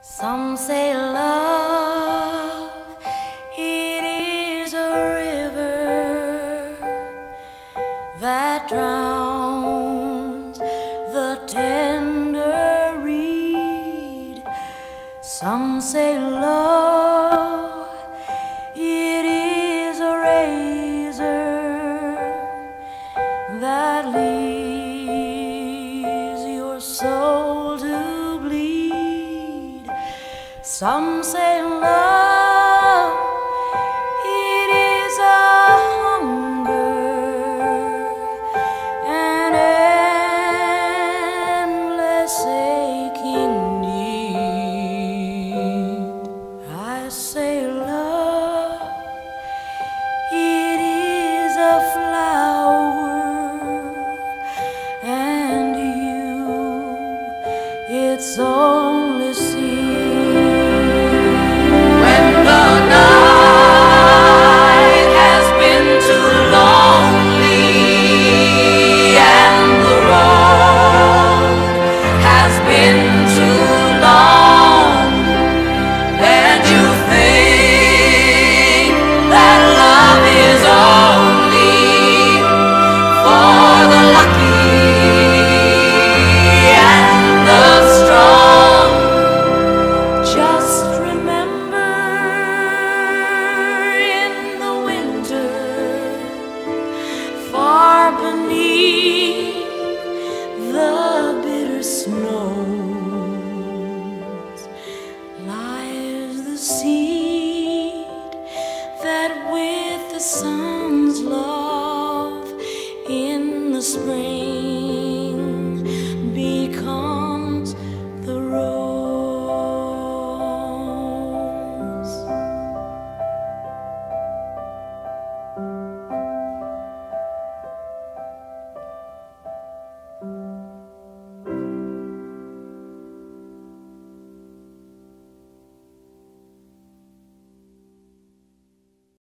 Some say love, it is a river that drowns the tender reed. Some say love, it is a razor that leaves your soul to bleed. Some say love, it is a hunger, an endless aching need. I say love, it is a flower, and you, it's only